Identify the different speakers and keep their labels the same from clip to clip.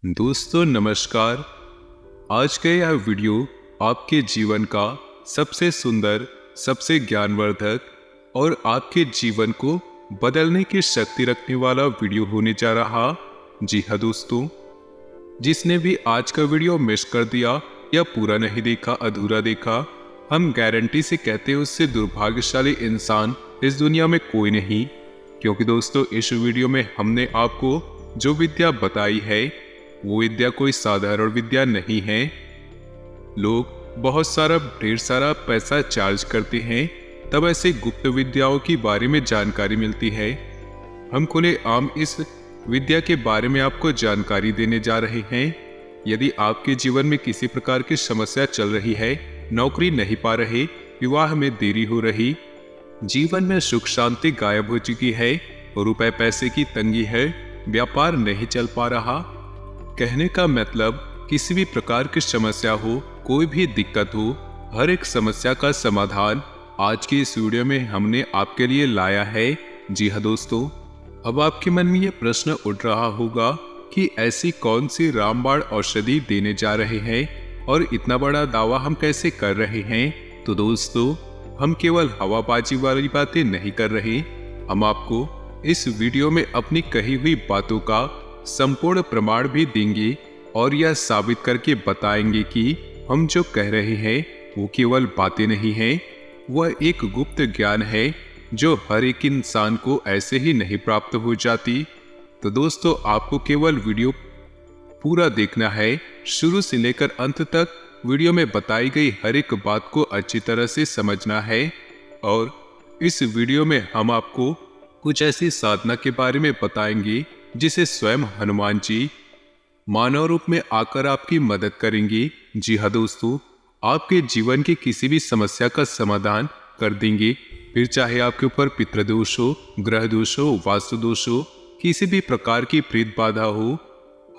Speaker 1: दोस्तों नमस्कार। आज का यह वीडियो आपके जीवन का सबसे सुंदर, सबसे ज्ञानवर्धक और आपके जीवन को बदलने की शक्ति रखने वाला वीडियो होने जा रहा। जी हाँ दोस्तों, जिसने भी आज का वीडियो मिस कर दिया या पूरा नहीं देखा, अधूरा देखा, हम गारंटी से कहते हैं उससे दुर्भाग्यशाली इंसान इस दुनिया में कोई नहीं। क्योंकि दोस्तों इस वीडियो में हमने आपको जो विद्या बताई है वो विद्या कोई साधारण विद्या नहीं है। लोग ढेर सारा पैसा चार्ज करते हैं तब ऐसे गुप्त विद्याओं की बारे में जानकारी मिलती है। हम खुले आम इस विद्या के बारे में आपको जानकारी देने जा रहे हैं। यदि आपके जीवन में किसी प्रकार की समस्या चल रही है, नौकरी नहीं पा रहे, विवाह में देरी हो रही, जीवन में सुख शांति गायब हो चुकी है, रुपए पैसे की तंगी है, व्यापार नहीं चल पा रहा, कहने का मतलब किसी भी प्रकार की समस्या हो, कोई भी दिक्कत हो, हर एक समस्या का समाधान आज की इस वीडियो में हमने आपके लिए लाया है। जी हाँ दोस्तों, अब आपके मन में ये प्रश्न उठ रहा होगा कि ऐसी कौन सी रामबाण औषधि देने जा रहे हैं और इतना बड़ा दावा हम कैसे कर रहे हैं। तो दोस्तों, हम केवल हवाबाजी वाली बातें नहीं कर रहे, हम आपको इस वीडियो में अपनी कही हुई बातों का संपूर्ण प्रमाण भी देंगे और यह साबित करके बताएंगे कि हम जो कह रहे हैं वो केवल बातें नहीं हैं, वह एक गुप्त ज्ञान है जो हर एक इंसान को ऐसे ही नहीं प्राप्त हो जाती। तो दोस्तों, आपको केवल वीडियो पूरा देखना है, शुरू से लेकर अंत तक वीडियो में बताई गई हर एक बात को अच्छी तरह से समझना है। और इस वीडियो में हम आपको कुछ ऐसी साधना के बारे में बताएंगे जिसे स्वयं हनुमान जी मानव रूप में आकर आपकी मदद करेंगे। जी हाँ दोस्तों, आपके जीवन की किसी भी समस्या का समाधान कर देंगे। फिर चाहे आपके ऊपर पितृदोष हो, ग्रह दोष हो, वास्तु दोष हो, किसी भी प्रकार की प्रीत बाधा हो,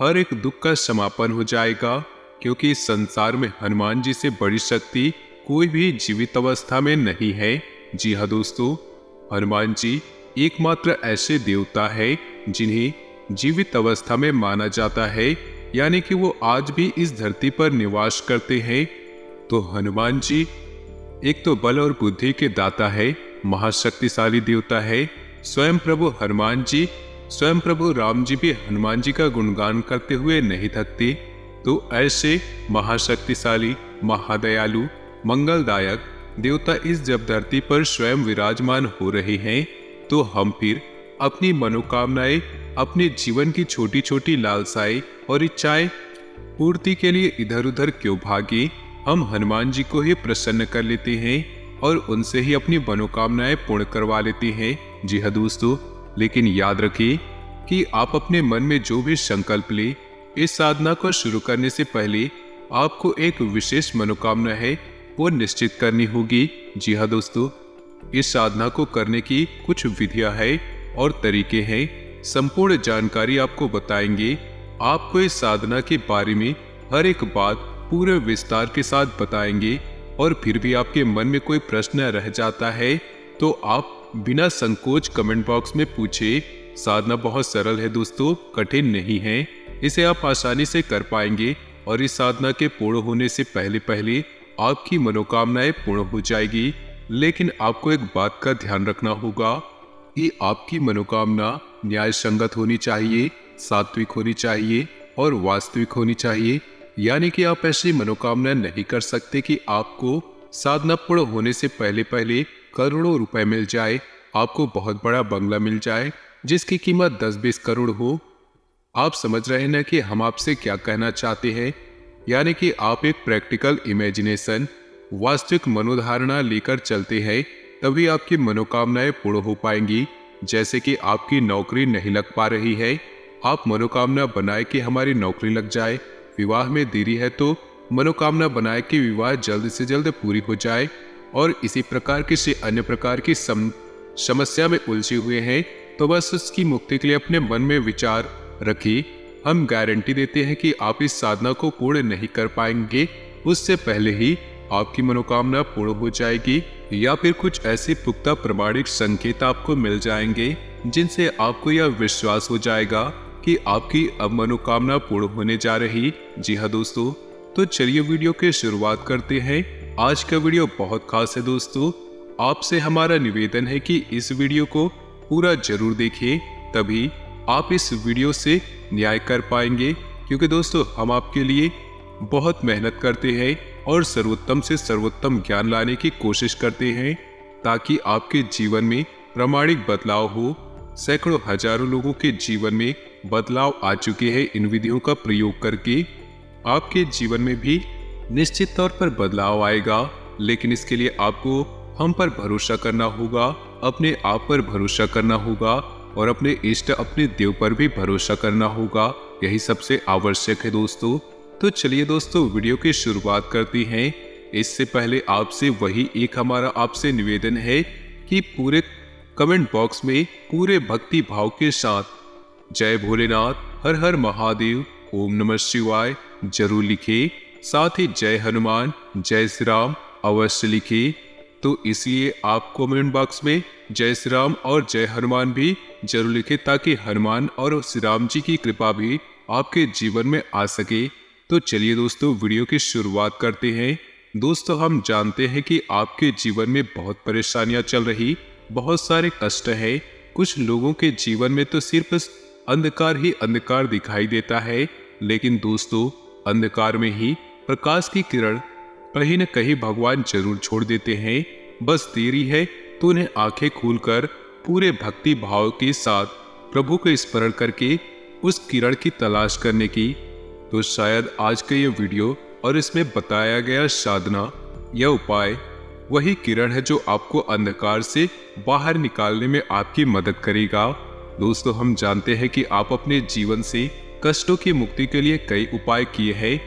Speaker 1: हर एक दुख का समापन हो जाएगा। क्योंकि इस संसार में हनुमान जी से बड़ी शक्ति कोई भी जीवित अवस्था में नहीं है। जी हाँ दोस्तों, हनुमान जी एकमात्र ऐसे देवता है जिन्हें जीवित अवस्था में माना जाता है, यानी कि वो आज भी इस धरती पर निवास करते हैं। तो हनुमान जी एक तो बल और बुद्धि के दाता है, महाशक्तिशाली देवता है। स्वयं प्रभु हनुमान जी, स्वयं प्रभु राम जी भी हनुमान जी का गुणगान करते हुए नहीं थकते। तो ऐसे महाशक्तिशाली, महादयालु, मंगलदायक देवता इस जब धरती पर स्वयं विराजमान हो रहे हैं, तो हम फिर अपनी मनोकामनाएं, अपने जीवन की छोटी छोटी लालसाएं और इच्छाएं पूर्ति के लिए इधर उधर क्यों भागे। हम हनुमान जी को ही प्रसन्न कर लेते हैं और उनसे ही अपनी मनोकामनाएं पूर्ण करवा लेते हैं। जी हाँ दोस्तों, लेकिन याद रखिए कि आप अपने मन में जो भी संकल्प ले, इस साधना को शुरू करने से पहले आपको एक विशेष मनोकामना है वो निश्चित करनी होगी। जी हाँ दोस्तों, इस साधना को करने की कुछ विधियां हैं और तरीके हैं। संपूर्ण जानकारी आपको बताएंगे। आपको इस साधना के बारे में हर एक बात पूरे विस्तार के साथ बताएंगे। और फिर भी आपके मन में कोई प्रश्न रह जाता है तो आप बिना संकोच कमेंट बॉक्स में पूछे। साधना बहुत सरल है दोस्तों, कठिन नहीं है, इसे आप आसानी से कर पाएंगे। और इस साधना के पूर्ण होने से पहले पहले आपकी मनोकामनाएं पूर्ण हो जाएगी। लेकिन आपको एक बात का ध्यान रखना होगा कि आपकी मनोकामना न्याय संगत होनी चाहिए, सात्विक होनी चाहिए और वास्तविक होनी चाहिए। यानी कि आप ऐसी मनोकामना नहीं कर सकते कि आपको साधना पूर्ण होने से पहले पहले करोड़ों रुपए मिल जाए, आपको बहुत बड़ा बंगला मिल जाए जिसकी कीमत 10-20 करोड़ हो। आप समझ रहे हैं ना कि हम आपसे क्या कहना चाहते हैं। यानी कि आप एक प्रैक्टिकल इमेजिनेशन, वास्तविक मनोधारणा लेकर चलते हैं, तभी आपकी मनोकामनाएं पूर्ण हो पाएंगी। जैसे कि आपकी नौकरी नहीं लग पा रही है, आप मनोकामना बनाए कि हमारी नौकरी लग जाए। विवाह में देरी है तो मनोकामना बनाए कि विवाह जल्द से जल्द पूरी हो जाए। और इसी प्रकार किसी अन्य प्रकार की समस्या में उलझे हुए हैं तो बस उसकी मुक्ति के लिए अपने मन में विचार रखिए। हम गारंटी देते हैं कि आप इस साधना को पूर्ण नहीं कर पाएंगे, उससे पहले ही आपकी मनोकामना पूर्ण हो जाएगी। या फिर कुछ ऐसे पुख्ता प्रमाणिक संकेत आपको मिल जाएंगे जिनसे आपको यह विश्वास हो जाएगा कि आपकी अब मनोकामना पूर्ण होने जा रही। जी हाँ दोस्तों, तो चलिए वीडियो की शुरुआत करते हैं। आज का वीडियो बहुत खास है दोस्तों। आपसे हमारा निवेदन है कि इस वीडियो को पूरा जरूर देखें, तभी आप इस वीडियो से न्याय कर पाएंगे। क्योंकि दोस्तों हम आपके लिए बहुत मेहनत करते हैं और सर्वोत्तम से सर्वोत्तम ज्ञान लाने की कोशिश करते हैं, ताकि आपके जीवन में प्रामाणिक बदलाव हो। सैकड़ों हजारों लोगों के जीवन में बदलाव आ चुके हैं इन विधियों का प्रयोग करके। आपके जीवन में भी निश्चित तौर पर बदलाव आएगा, लेकिन इसके लिए आपको हम पर भरोसा करना होगा, अपने आप पर भरोसा करना होगा और अपने इष्ट अपने देव पर भी भरोसा करना होगा। यही सबसे आवश्यक है दोस्तों। तो चलिए दोस्तों वीडियो की शुरुआत करते हैं। इससे पहले आपसे वही एक हमारा आपसे निवेदन है कि पूरे कमेंट बॉक्स में पूरे भक्ति भाव के साथ जय भोलेनाथ, हर हर महादेव, ओम नमः शिवाय जरूर लिखे। साथ ही जय हनुमान, जय श्री राम अवश्य लिखे। तो इसलिए आप कमेंट बॉक्स में जय श्री राम और जय हनुमान भी जरूर लिखे, ताकि हनुमान और श्री राम जी की कृपा भी आपके जीवन में आ सके। तो चलिए दोस्तों वीडियो की शुरुआत करते हैं। दोस्तों हम जानते हैं कि आपके जीवन में बहुत परेशानियां चल रही, बहुत सारे कष्ट हैं। कुछ लोगों के जीवन में तो सिर्फ अंधकार ही अंधकार दिखाई देता है, लेकिन दोस्तों अंधकार में ही प्रकाश की किरण कहीं न कहीं भगवान जरूर छोड़ देते हैं। बस देरी है तो उन्हें आंखें खोलकर पूरे भक्ति भाव के साथ प्रभु को स्मरण करके उस किरण की तलाश करने की। तो शायद आज का ये वीडियो और इसमें बताया गया साधना या उपाय वही किरण है जो आपको अंधकार से बाहर निकालने में आपकी मदद करेगा। दोस्तों हम जानते हैं कि आप अपने जीवन से कष्टों की मुक्ति के लिए कई उपाय किए हैं,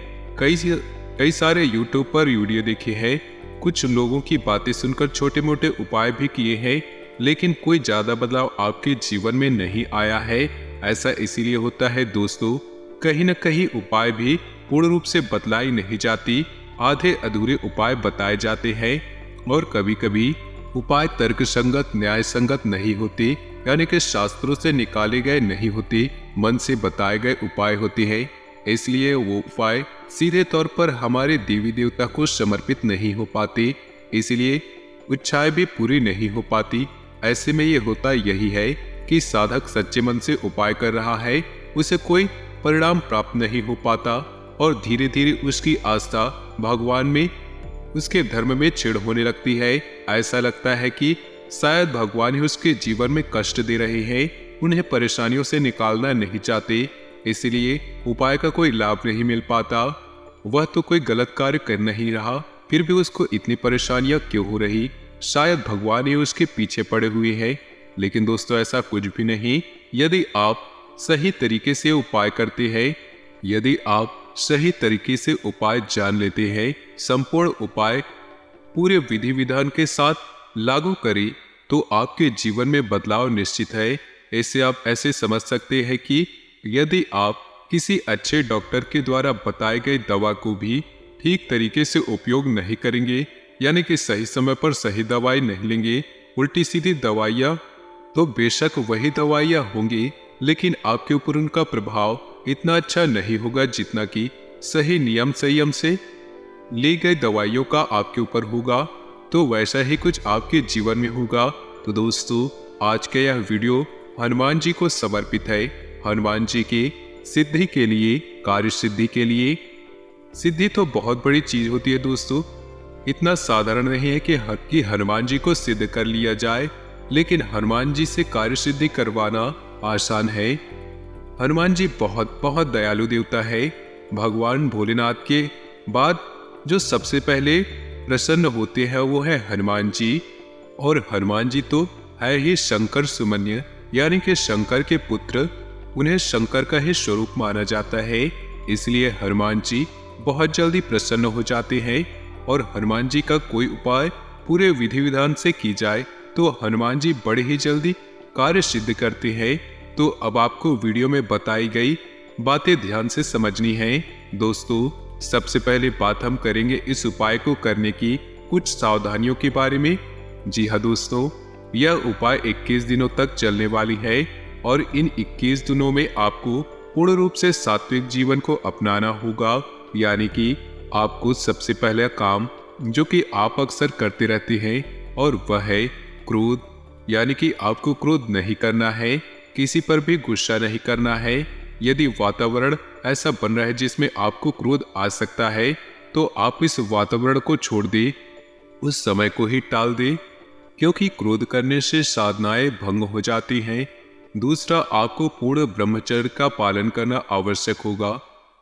Speaker 1: कई सारे यूट्यूब पर वीडियो देखे हैं, कुछ लोगों की बातें सुनकर छोटे मोटे उपाय भी किए हैं, लेकिन कोई ज्यादा बदलाव आपके जीवन में नहीं आया है। ऐसा इसीलिए होता है दोस्तों, कहीं न कहीं उपाय भी पूर्ण रूप से बदलाई नहीं जाती, आधे अधूरे उपाय बताए जाते हैं और कभी कभी उपाय तर्क संगत न्याय संगत नहीं होते, यानी कि शास्त्रों से निकाले गए नहीं होते, मन से बताए गए उपाय होते हैं। इसलिए वो उपाय सीधे तौर पर हमारे देवी देवता को समर्पित नहीं हो पाते, इसलिए इच्छाएं भी पूरी नहीं हो पाती। ऐसे में ये होता यही है कि साधक सच्चे मन से उपाय कर रहा है, उसे कोई परिणाम प्राप्त नहीं हो पाता और धीरे धीरे उसकी आस्था भगवान में, उसके धर्म में चिढ़ होने लगती है। ऐसा लगता है कि शायद भगवान ही उसके जीवन में कष्ट दे रहे हैं, उन्हें परेशानियों से निकालना नहीं चाहते, इसलिए उपाय का कोई लाभ नहीं मिल पाता। वह तो कोई गलत कार्य कर नहीं रहा, फिर भी उसको इतनी परेशानियां क्यों हो रही? शायद भगवान ही उसके पीछे पड़े हुए हैं। लेकिन दोस्तों ऐसा कुछ भी नहीं। यदि आप सही तरीके से उपाय करते हैं, यदि आप सही तरीके से उपाय जान लेते हैं, संपूर्ण उपाय पूरे विधि विधान के साथ लागू करें, तो आपके जीवन में बदलाव निश्चित है। ऐसे आप ऐसे समझ सकते हैं कि यदि आप किसी अच्छे डॉक्टर के द्वारा बताई गई दवा को भी ठीक तरीके से उपयोग नहीं करेंगे, यानी कि सही समय पर सही दवाई नहीं लेंगे, उल्टी सीधी दवाइयाँ, तो बेशक वही दवाइयाँ होंगी, लेकिन आपके ऊपर उनका प्रभाव इतना अच्छा नहीं होगा जितना कि सही नियम संयम से ली गई दवाइयों का आपके ऊपर होगा। तो वैसा ही कुछ आपके जीवन में होगा। तो दोस्तों आज का यह वीडियो हनुमान जी को समर्पित है, हनुमान जी के सिद्धि के लिए, कार्य सिद्धि के लिए। सिद्धि तो बहुत बड़ी चीज होती है दोस्तों, इतना साधारण नहीं है कि हनुमान जी को सिद्ध कर लिया जाए, लेकिन हनुमान जी से कार्य सिद्धि करवाना आसान है। हनुमान जी बहुत बहुत दयालु देवता है। भगवान भोलेनाथ के बाद जो सबसे पहले प्रसन्न होते हैं वो है हनुमान जी, और हनुमान जी तो है ही शंकर सुमन्य, यानी कि शंकर के पुत्र, उन्हें शंकर का ही स्वरूप माना जाता है। इसलिए हनुमान जी बहुत जल्दी प्रसन्न हो जाते हैं और हनुमान जी का कोई उपाय पूरे विधि विधान से की जाए तो हनुमान जी बड़े ही जल्दी कार्य सिद्ध करते हैं। तो अब आपको वीडियो में बताई गई बातें ध्यान से समझनी है। दोस्तों सबसे पहले बात हम करेंगे इस उपाय को करने की कुछ सावधानियों के बारे में। जी हाँ दोस्तों, यह उपाय 21 दिनों तक चलने वाली है। और इन 21 दिनों में आपको पूर्ण रूप से सात्विक जीवन को अपनाना होगा। यानी कि आपको सबसे पहला काम जो कि आप अक्सर करते रहते हैं और वह है क्रोध। यानी कि आपको क्रोध नहीं करना है, किसी पर भी गुस्सा नहीं करना है। यदि वातावरण ऐसा बन रहा है जिसमें आपको क्रोध आ सकता है तो आप इस वातावरण को छोड़ दें, उस समय को ही टाल दें, क्योंकि क्रोध करने से साधनाएं भंग हो जाती हैं। दूसरा, आपको पूर्ण ब्रह्मचर्य का पालन करना आवश्यक होगा।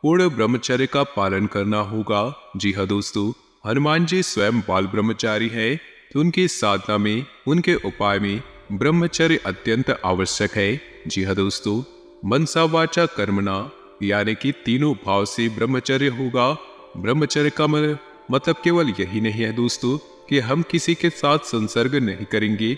Speaker 1: पूर्ण ब्रह्मचर्य का पालन करना होगा। जी हाँ दोस्तों, हनुमान जी स्वयं बाल ब्रह्मचारी है, तो उनकी साधना में, उनके उपाय में ब्रह्मचर्य अत्यंत आवश्यक है। जी हाँ दोस्तों, मनसा वाचा कर्मणा यानी कि तीनों भाव से ब्रह्मचर्य होगा। ब्रह्मचर्य का मतलब केवल यही नहीं है दोस्तों कि हम किसी के साथ संसर्ग नहीं करेंगे।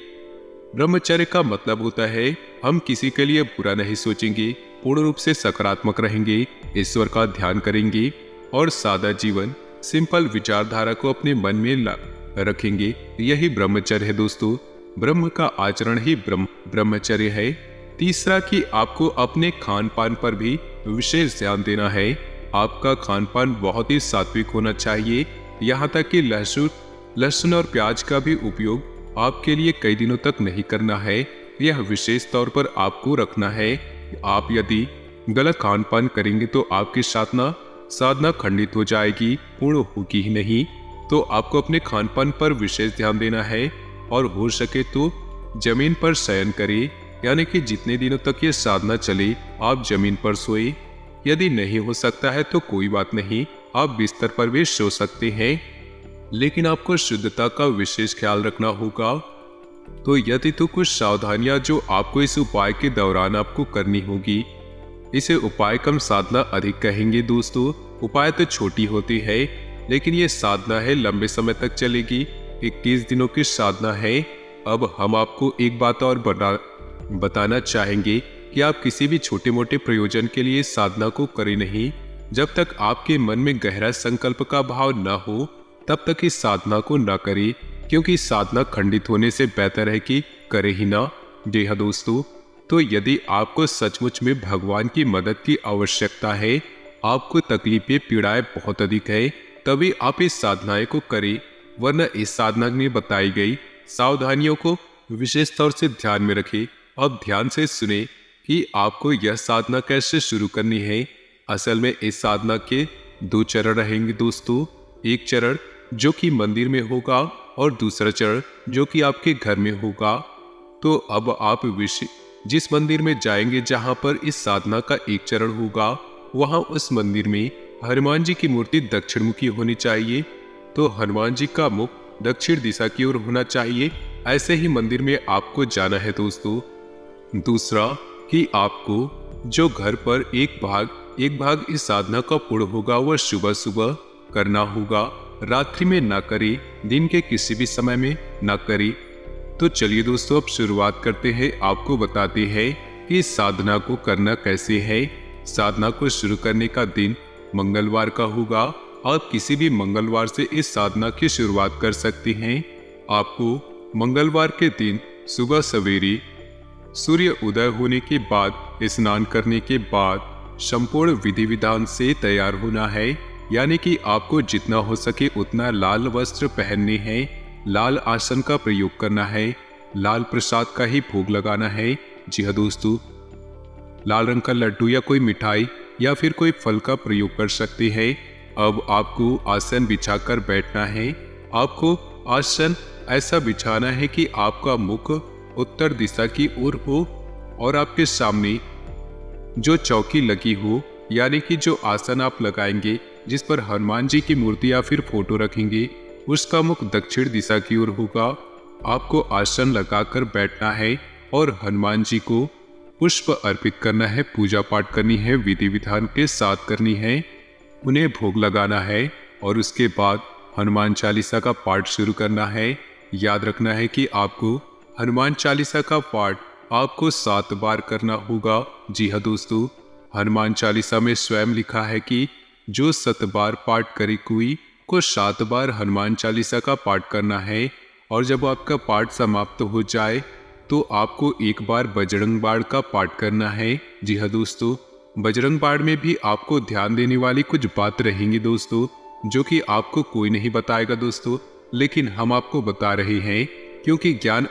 Speaker 1: ब्रह्मचर्य का मतलब होता है हम किसी के लिए बुरा नहीं सोचेंगे, पूर्ण रूप से सकारात्मक रहेंगे, ईश्वर का ध्यान करेंगे और सादा जीवन, सिंपल विचारधारा को अपने मन में रखेंगे। यही ब्रह्मचर्य है दोस्तों। ब्रह्म का आचरण ही ब्रह्मचर्य है। तीसरा कि आपको अपने खान पान पर भी विशेष ध्यान देना है। आपका खान पान बहुत ही सात्विक होना चाहिए। यहाँ तक कि लहसुन और प्याज का भी उपयोग आपके लिए कई दिनों तक नहीं करना है। यह विशेष तौर पर आपको रखना है। आप यदि गलत खान पान करेंगे तो आपकी साधना खंडित हो जाएगी, पूर्ण होगी ही नहीं। तो आपको अपने खान पान पर विशेष ध्यान देना है और हो सके तो जमीन पर शयन करें। यानी कि जितने दिनों तक ये साधना चले आप जमीन पर सोए। यदि नहीं हो सकता है तो कोई बात नहीं, आप बिस्तर पर भी सो सकते हैं, लेकिन आपको शुद्धता का विशेष ख्याल रखना होगा। तो यदि तो कुछ सावधानियां जो आपको इस उपाय के दौरान आपको करनी होगी। इसे उपाय कम साधना अधिक कहेंगे दोस्तों। उपाय तो छोटी होती है, लेकिन ये साधना है लंबे समय तक चलेगी। 21 दिनों की साधना है। अब हम आपको एक बात और बताना चाहेंगे कि आप किसी भी छोटे मोटे प्रयोजन के लिए साधना को करें नहीं। जब तक आपके मन में गहरा संकल्प का भाव न हो तब तक इस साधना को न करें, क्योंकि साधना खंडित होने से बेहतर है कि करे ही ना। जी हाँ दोस्तों, तो यदि आपको सचमुच में भगवान की मदद की आवश्यकता है, आपको तकलीफें पीड़ाएं बहुत अधिक है, तभी आप इस साधनाएं को करें। वरना इस साधना में बताई गई सावधानियों को विशेष तौर से ध्यान में रखें। अब ध्यान से सुने कि आपको यह साधना कैसे शुरू करनी है। असल में इस साधना के 2 चरण रहेंगे दोस्तों। एक चरण जो कि मंदिर में होगा और दूसरा चरण जो कि आपके घर में होगा। तो अब आप जिस मंदिर में जाएंगे जहां पर इस साधना का एक चरण होगा, वहां उस मंदिर में हनुमान जी की मूर्ति दक्षिण मुखी होनी चाहिए। तो हनुमान जी का मुख दक्षिण दिशा की ओर होना चाहिए। ऐसे ही मंदिर में आपको जाना है दोस्तों। दूसरा कि आपको जो घर पर एक भाग इस साधना का पूर्ण होगा वह सुबह सुबह करना होगा। रात्रि में ना करें, दिन के किसी भी समय में ना करें। तो चलिए दोस्तों, अब शुरुआत करते हैं। आपको बताते हैं कि इस साधना को करना कैसे है। साधना को शुरू करने का दिन मंगलवार का होगा। आप किसी भी मंगलवार से इस साधना की शुरुआत कर सकते हैं। आपको मंगलवार के दिन सुबह सवेरे सूर्य उदय होने के बाद स्नान करने के बाद संपूर्ण विधि विधान से तैयार होना है। यानी कि आपको जितना हो सके उतना लाल वस्त्र पहनने हैं, लाल आसन का प्रयोग करना है, लाल प्रसाद का ही भोग लगाना है। जी हाँ दोस्तों, लाल रंग का लड्डू या कोई मिठाई या फिर कोई फल का प्रयोग कर सकते हैं। अब आपको आसन बिछाकर बैठना है। आपको आसन ऐसा बिछाना है कि आपका मुख उत्तर दिशा की ओर हो और आपके सामने जो चौकी लगी हो, यानी कि जो आसन आप लगाएंगे जिस पर हनुमान जी की मूर्ति या फिर फोटो रखेंगे, उसका मुख दक्षिण दिशा की ओर होगा। आपको आसन लगाकर बैठना है और हनुमान जी को पुष्प अर्पित करना है, पूजा पाठ करनी है, विधि विधान के साथ करनी है, उन्हें भोग लगाना है और उसके बाद हनुमान चालीसा का पाठ शुरू करना है। याद रखना है कि आपको हनुमान चालीसा का पाठ आपको 7 बार करना होगा। जी हाँ दोस्तों, हनुमान चालीसा में स्वयं लिखा है कि जो 7 बार पाठ करे कोई को 7 बार हनुमान चालीसा का पाठ करना है। और जब आपका पाठ समाप्त हो जाए तो आपको एक बार बजरंग बाण का पाठ करना है। जी हाँ दोस्तों, बजरंग बाण में भी आपको ध्यान देने वाली कुछ बात रहेंगी दोस्तों, जो कि आपको कोई नहीं बताएगा दोस्तों, लेकिन हम आपको बता रहे हैं, क्योंकि ज्ञान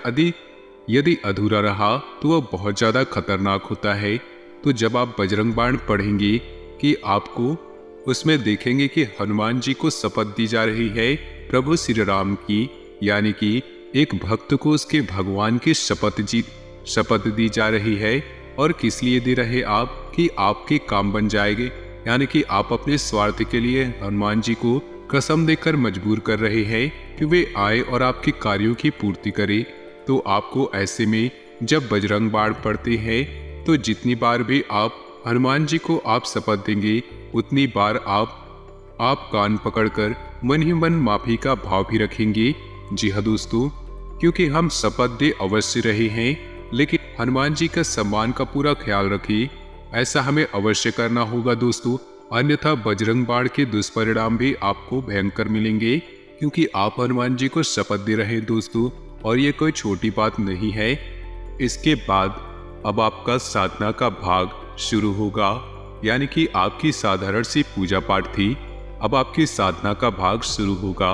Speaker 1: यदि अधूरा रहा तो वह बहुत ज़्यादा खतरनाक होता है। तो जब आप बजरंग बाण पढ़ेंगे कि आपको उसमें देखेंगे कि हनुमान जी को शपथ दी जा रही है प्रभु श्री राम की, यानी कि एक भक्त को उसके भगवान की शपथ दी जा रही है। और किस लिए दे रहे आप? कि आपके काम बन जाएंगे, यानी कि आप अपने स्वार्थ के लिए हनुमान जी को कसम देकर मजबूर कर रहे हैं कि वे आए और आपके कार्यों की पूर्ति करे। तो आपको ऐसे में जब बजरंग बाण पढ़ते हैं तो जितनी बार भी आप हनुमान जी को आप शपथ देंगे, उतनी बार आप कान पकड़कर मन ही मन माफी का भाव भी रखेंगे। जी हाँ दोस्तों, क्योंकि हम शपथ दे अवश्य रहे हैं, लेकिन हनुमान जी का सम्मान का पूरा ख्याल रखिए, ऐसा हमें अवश्य करना होगा दोस्तों, अन्यथा बजरंग बाण के दुष्परिणाम भी आपको भयंकर मिलेंगे, क्योंकि आप हनुमान जी को शपथ दे रहे हैं दोस्तों, और ये कोई छोटी बात नहीं है। इसके बाद अब आपका साधना का भाग शुरू होगा, यानी कि आपकी साधारण सी पूजा पाठ थी, अब आपकी साधना का भाग शुरू होगा।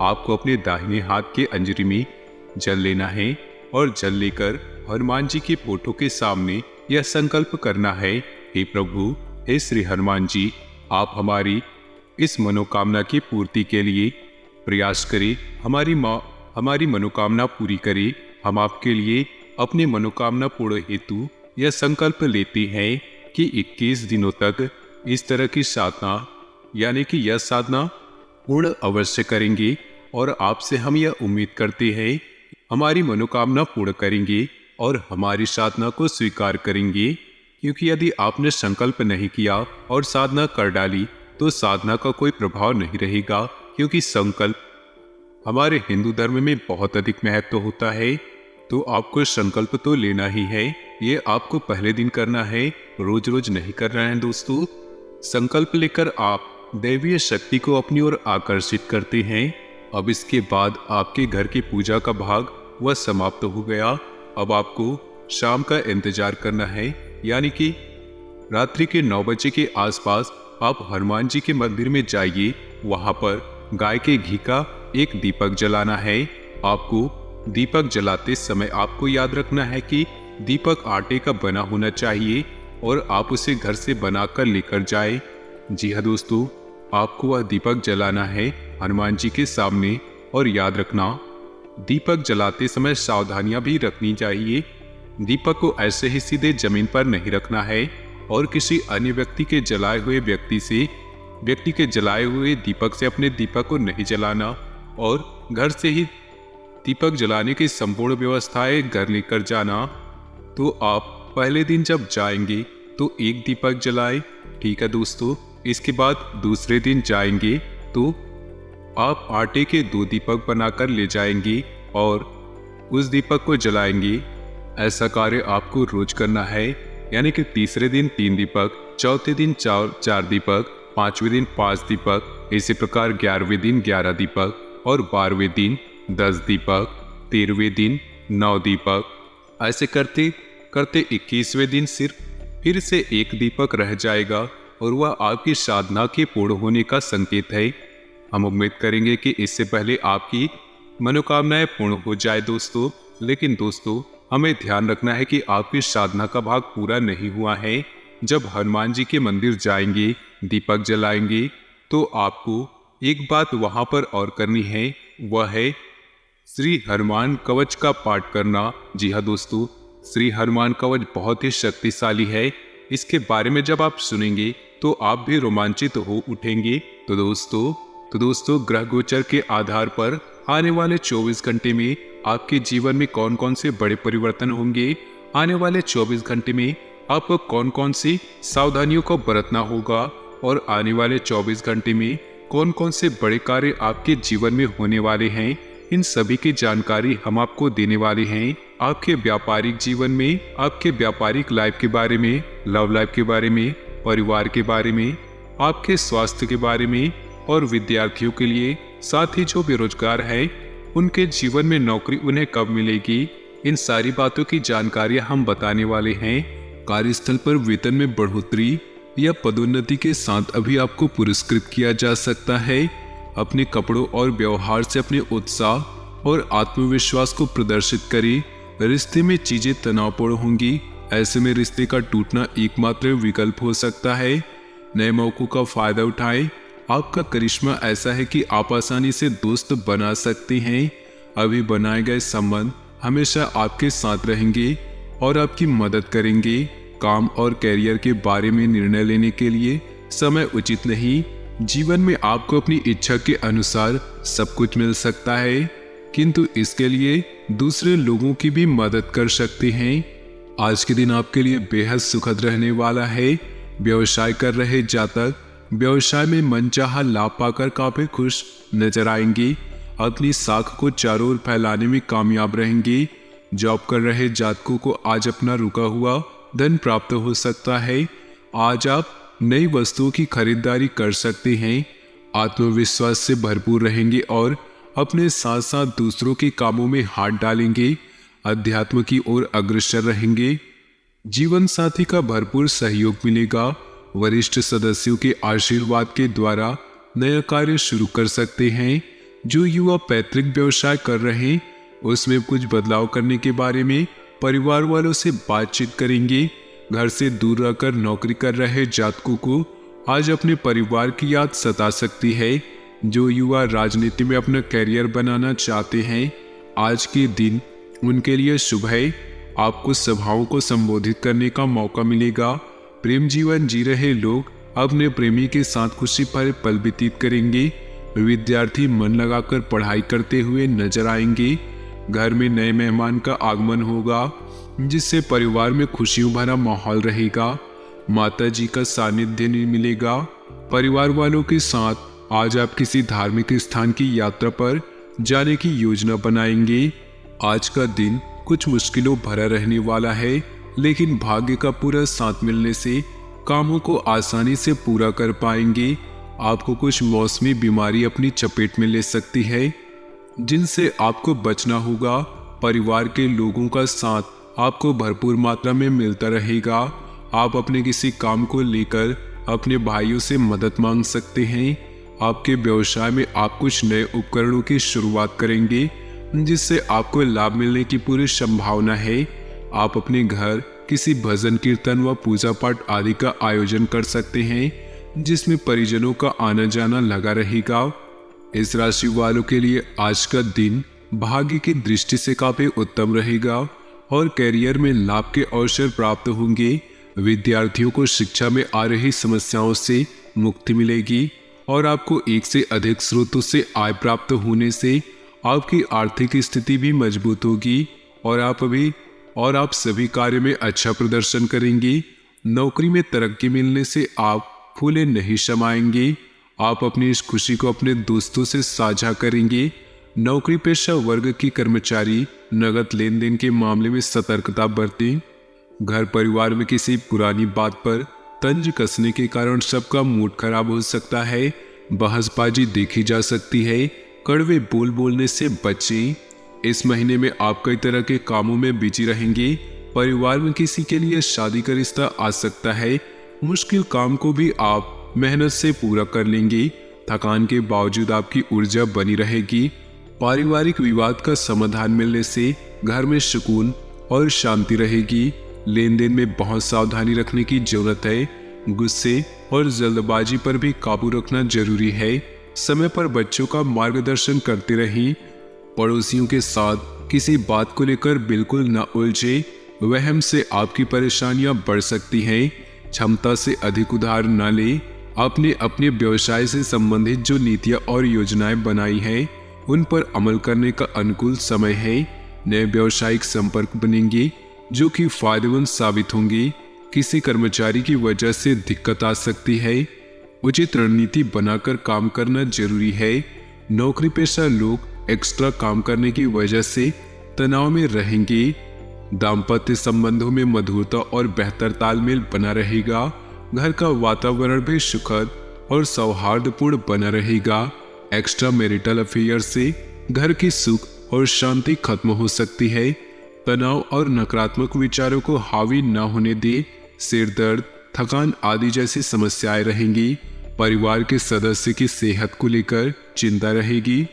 Speaker 1: आपको अपने दाहिने हाथ के अंजलि में जल लेना है और जल लेकर हनुमान जी के फोटो के सामने यह संकल्प करना है, हे प्रभु, हे श्री हनुमान जी, आप हमारी इस मनोकामना की पूर्ति के लिए प्रयास करें, हमारी मनोकामना पूरी करें। हम आपके लिए अपनी मनोकामना पूर्ण हेतु यह संकल्प लेते हैं कि 21 दिनों तक इस तरह की साधना, यानी कि यह साधना पूर्ण अवश्य करेंगे, और आपसे हम यह उम्मीद करते हैं हमारी मनोकामना पूर्ण करेंगे और हमारी साधना को स्वीकार करेंगे। क्योंकि यदि आपने संकल्प नहीं किया और साधना कर डाली तो साधना का कोई प्रभाव नहीं रहेगा, क्योंकि संकल्प हमारे हिंदू धर्म में बहुत अधिक महत्व होता है। तो आपको संकल्प तो लेना ही है, ये आपको पहले दिन करना है, रोज रोज नहीं करना है दोस्तों। संकल्प लेकर आप दैवीय शक्ति को अपनी ओर आकर्षित करते हैं। अब इसके बाद आपके घर की पूजा का भाग वह समाप्त हो गया। अब आपको शाम का इंतजार करना है, यानी कि रात्रि के 9 बजे के आसपास आप हनुमान जी के मंदिर में जाइए। वहां पर गाय के घी का एक दीपक जलाना है। आपको दीपक जलाते समय आपको याद रखना है कि दीपक आटे का बना होना चाहिए और आप उसे घर से बनाकर लेकर जाएं। जी हाँ दोस्तों, आपको वह दीपक जलाना है हनुमान जी के सामने। और याद रखना, दीपक जलाते समय सावधानियां भी रखनी चाहिए। दीपक को ऐसे ही सीधे जमीन पर नहीं रखना है और किसी अन्य व्यक्ति के जलाए हुए दीपक से अपने दीपक को नहीं जलाना, और घर से ही दीपक जलाने की संपूर्ण व्यवस्थाएं घर लेकर जाना। तो आप पहले दिन जब जाएंगे तो एक दीपक जलाएं, ठीक है दोस्तों। इसके बाद दूसरे दिन जाएंगे तो आप आटे के 2 दीपक बनाकर ले जाएंगे और उस दीपक को जलाएंगे। ऐसा कार्य आपको रोज करना है, यानी कि तीसरे दिन 3 दीपक, चौथे दिन 4 दीपक, 5वें दिन 5 दीपक, इसी प्रकार 11वें दिन 11 दीपक और 12वें दिन 10 दीपक, 13वें दिन 9 दीपक। ऐसे करते करते 21वें दिन सिर्फ फिर से एक दीपक रह जाएगा और वह आपकी साधना के पूर्ण होने का संकेत है। हम उम्मीद करेंगे कि इससे पहले आपकी मनोकामनाएं पूर्ण हो जाए दोस्तों। लेकिन दोस्तों, हमें ध्यान रखना है कि आपकी साधना का भाग पूरा नहीं हुआ है। जब हनुमान जी के मंदिर जाएंगे, दीपक जलाएंगे, तो आपको एक बात वहां पर और करनी है, वह है श्री हनुमान कवच का पाठ करना। जी हाँ दोस्तों, श्री हनुमान कवच बहुत ही शक्तिशाली है। इसके बारे में जब आप सुनेंगे तो आप भी रोमांचित हो उठेंगे। तो दोस्तों ग्रह गोचर के आधार पर आने वाले 24 घंटे में आपके जीवन में कौन कौन से बड़े परिवर्तन होंगे, आने वाले 24 घंटे में आपको कौन कौन सी सावधानियों को बरतना होगा, और आने वाले 24 घंटे में कौन कौन से बड़े कार्य आपके जीवन में होने वाले हैं, इन सभी की जानकारी हम आपको देने वाले हैं। आपके व्यापारिक जीवन में, आपके व्यापारिक लाइफ के बारे में, लव लाइफ के बारे में, परिवार के बारे में, आपके स्वास्थ्य के बारे में, और विद्यार्थियों के लिए, साथ ही जो बेरोजगार है उनके जीवन में नौकरी उन्हें कब मिलेगी, इन सारी बातों की जानकारियां हम बताने वाले हैं। कार्यस्थल पर वेतन में बढ़ोतरी या पदोन्नति के साथ अभी आपको पुरस्कृत किया जा सकता है। अपने कपड़ों और व्यवहार से अपने उत्साह और आत्मविश्वास को प्रदर्शित करें। रिश्ते में चीजें तनावपूर्ण होंगी, ऐसे में रिश्ते का टूटना एकमात्र विकल्प हो सकता है। नए मौकों का फायदा उठाएं। आपका करिश्मा ऐसा है कि आप आसानी से दोस्त बना सकते हैं। अभी बनाए गए संबंध हमेशा आपके साथ रहेंगे और आपकी मदद करेंगे। काम और कैरियर के बारे में निर्णय लेने के लिए समय उचित नहीं। जीवन में आपको अपनी इच्छा के अनुसार सब कुछ मिल सकता है, किंतु इसके लिए दूसरे लोगों की भी मदद कर सकते हैं। आज के दिन आपके लिए बेहद सुखद रहने वाला है। व्यवसाय कर रहे जातक व्यवसाय में मनचाहा लाभ पाकर काफी खुश नजर आएंगे। अपनी साख को चारों ओर फैलाने में कामयाब रहेंगे। जॉब कर रहे जातकों को आज अपना रुका हुआ धन प्राप्त हो सकता है। आज आप नई वस्तुओं की खरीदारी कर सकते हैं। आत्मविश्वास से भरपूर रहेंगे और अपने साथ साथ दूसरों के कामों में हाथ डालेंगे। अध्यात्म की ओर अग्रसर रहेंगे। जीवन साथी का भरपूर सहयोग मिलेगा। वरिष्ठ सदस्यों के आशीर्वाद के द्वारा नया कार्य शुरू कर सकते हैं। जो युवा पैतृक व्यवसाय कर रहे हैं उसमें कुछ बदलाव करने के बारे में परिवार वालों से बातचीत करेंगे। घर से दूर रहकर नौकरी कर रहे जातकों को आज अपने परिवार की याद सता सकती है। जो युवा राजनीति में अपना कैरियर बनाना चाहते हैं आज के दिन उनके लिए शुभ है। आपको सभाओं को संबोधित करने का मौका मिलेगा। प्रेम जीवन जी रहे लोग अपने प्रेमी के साथ खुशी भरे पल व्यतीत करेंगे। विद्यार्थी मन लगाकर पढ़ाई करते हुए नजर आएंगे। घर में नए मेहमान का आगमन होगा जिससे परिवार में खुशियों भरा माहौल रहेगा। माता जी का सानिध्य मिलेगा। परिवार वालों के साथ आज आप किसी धार्मिक स्थान की यात्रा पर जाने की योजना बनाएंगे। आज का दिन कुछ मुश्किलों भरा रहने वाला है, लेकिन भाग्य का पूरा साथ मिलने से कामों को आसानी से पूरा कर पाएंगे। आपको कुछ मौसमी बीमारी अपनी चपेट में ले सकती है जिनसे आपको बचना होगा। परिवार के लोगों का साथ आपको भरपूर मात्रा में मिलता रहेगा। आप अपने किसी काम को लेकर अपने भाइयों से मदद मांग सकते हैं। आपके व्यवसाय में आप कुछ नए उपकरणों की शुरुआत करेंगे जिससे आपको लाभ मिलने की पूरी संभावना है। आप अपने घर किसी भजन कीर्तन व पूजा पाठ आदि का आयोजन कर सकते हैं जिसमें परिजनों का आना जाना लगा रहेगा। इस राशि वालों के लिए आज का दिन भाग्य की दृष्टि से काफी उत्तम रहेगा और कैरियर में लाभ के अवसर प्राप्त होंगे। विद्यार्थियों को शिक्षा में आ रही समस्याओं से मुक्ति मिलेगी और आपको एक से अधिक स्रोतों से आय प्राप्त होने से आपकी आर्थिक स्थिति भी मजबूत होगी और आप सभी कार्य में अच्छा प्रदर्शन करेंगे। नौकरी में तरक्की मिलने से आप फूले नहीं समाएंगे। आप अपनी इस खुशी को अपने दोस्तों से साझा करेंगे। नौकरी पेशा वर्ग की कर्मचारी नगद लेन देन के मामले में सतर्कता बरतें। घर परिवार में किसी पुरानी बात पर तंज कसने के कारण सबका मूड खराब हो सकता है। बहसबाजी देखी जा सकती है। कड़वे बोल बोलने से बचें। इस महीने में आप कई तरह के कामों में बिजी रहेंगे। परिवार में किसी के लिए शादी का रिश्ता आ सकता है। मुश्किल काम को भी आप मेहनत से पूरा कर लेंगे। थकान के बावजूद आपकी ऊर्जा बनी रहेगी। पारिवारिक विवाद का समाधान मिलने से घर में सुकून और शांति रहेगी। लेन देन में बहुत सावधानी रखने की जरूरत है। गुस्से और जल्दबाजी पर भी काबू रखना जरूरी है। समय पर बच्चों का मार्गदर्शन करते रहें। पड़ोसियों के साथ किसी बात को लेकर बिल्कुल न उलझे। वहम से आपकी परेशानियां बढ़ सकती हैं। क्षमता से अधिक उधार न ले। आपने अपने व्यवसाय से संबंधित जो नीतियां और योजनाएं बनाई हैं उन पर अमल करने का अनुकूल समय है। नए व्यावसायिक संपर्क बनेंगे जो कि फायदेमंद साबित होंगे। किसी कर्मचारी की वजह से दिक्कत आ सकती है। उचित रणनीति बनाकर काम करना जरूरी है। नौकरी पेशा लोग एक्स्ट्रा काम करने की वजह से तनाव में रहेंगे। दाम्पत्य संबंधों में मधुरता और बेहतर तालमेल बना रहेगा। घर का वातावरण भी सुखद और सौहार्दपूर्ण बना रहेगा। एक्स्ट्रा मैरिटल अफेयर से घर की सुख और शांति खत्म हो सकती है। तनाव और नकारात्मक विचारों को हावी न होने दे। सिर दर्द, थकान आदि जैसी समस्याएं रहेंगी। परिवार के सदस्य की सेहत को लेकर चिंता रहेगी।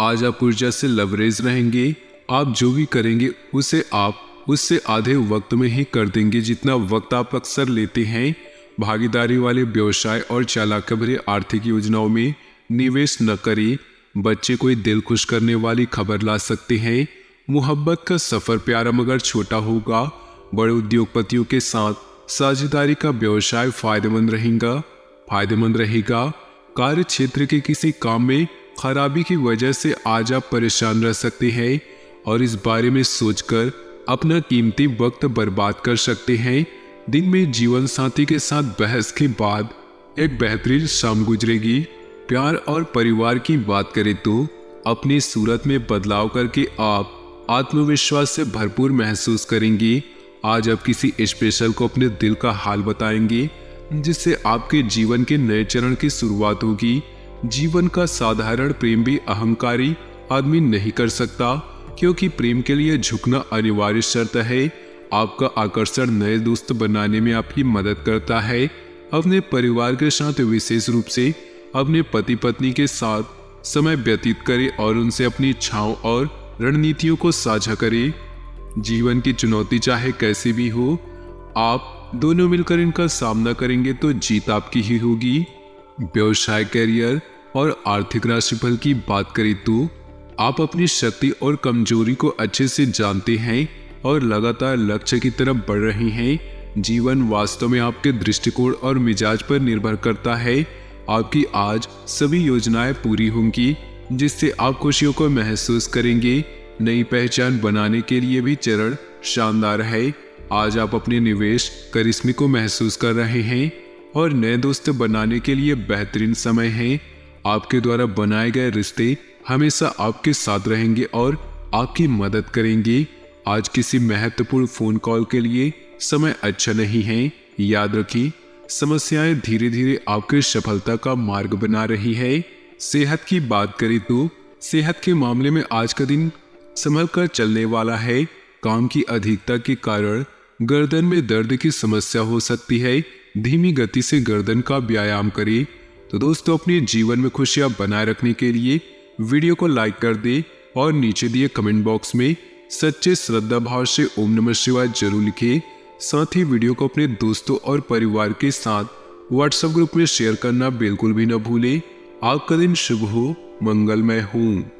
Speaker 1: आज आप ऊर्जा से लवरेज रहेंगे। आप जो भी करेंगे उसे आप उससे आधे वक्त में ही कर देंगे जितना वक्त आप अक्सर लेते हैं। भागीदारी वाले व्यवसाय और चालाकी भरे आर्थिक योजनाओं में निवेश न करें। बच्चे कोई दिल खुश करने वाली खबर ला सकते हैं। मोहब्बत का सफर प्यारा मगर छोटा होगा। बड़े उद्योगपतियों के साथ साझेदारी का व्यवसाय फायदेमंद रहेगा। कार्य क्षेत्र के किसी काम में खराबी की वजह से आज आप परेशान रह सकते हैं और इस बारे में सोचकर अपना कीमती वक्त बर्बाद कर सकते हैं। दिन में जीवन साथी के साथ बहस के बाद एक बेहतरीन शाम गुजरेगी। प्यार और परिवार की बात करें तो अपनी सूरत में बदलाव करके आप आत्मविश्वास से भरपूर महसूस करेंगे। आज आप किसी स्पेशल को अपने दिल का हाल बताएंगे जिससे आपके जीवन के नए चरण की शुरुआत होगी। जीवन का साधारण प्रेम भी अहंकारी आदमी नहीं कर सकता, क्योंकि प्रेम के लिए झुकना अनिवार्य शर्त है। आपका आकर्षण नए दोस्त बनाने में आपकी मदद करता है। अपने परिवार के साथ, विशेष रूप से अपने पति पत्नी के साथ समय व्यतीत करें और उनसे अपनी इच्छाओं और रणनीतियों को साझा करें। जीवन की चुनौती चाहे कैसी भी हो, आप दोनों मिलकर इनका सामना करेंगे तो जीत आपकी ही होगी। व्यवसाय, करियर और आर्थिक राशिफल की बात करें तो आप अपनी शक्ति और कमजोरी को अच्छे से जानते हैं और लगातार लक्ष्य की तरफ बढ़ रहे हैं। जीवन वास्तव में आपके दृष्टिकोण और मिजाज पर निर्भर करता है। आपकी आज सभी योजनाएं पूरी होंगी जिससे आप खुशियों को महसूस करेंगे। नई पहचान बनाने के लिए भी चरण शानदार है। आज आप अपने निवेश करिश्मे को महसूस कर रहे हैं और नए दोस्त बनाने के लिए बेहतरीन समय है। आपके द्वारा बनाए गए रिश्ते हमेशा आपके साथ रहेंगे और आपकी मदद करेंगे। आज किसी महत्वपूर्ण फोन कॉल के लिए समय अच्छा नहीं है। याद रखिए, समस्याएं धीरे धीरे आपकी सफलता का मार्ग बना रही है। सेहत की बात करें तो सेहत के मामले में आज का दिन संभल कर चलने वाला है। काम की अधिकता के कारण गर्दन में दर्द की समस्या हो सकती है। धीमी गति से गर्दन का व्यायाम करें। तो दोस्तों, अपने जीवन में खुशियां बनाए रखने के लिए वीडियो को लाइक कर दे और नीचे दिए कमेंट बॉक्स में सच्चे श्रद्धा भाव से ओम नमः शिवाय जरूर लिखें। साथ ही वीडियो को अपने दोस्तों और परिवार के साथ व्हाट्सएप ग्रुप में शेयर करना बिल्कुल भी न भूलें। आपका दिन शुभ हो, मंगलमय हो।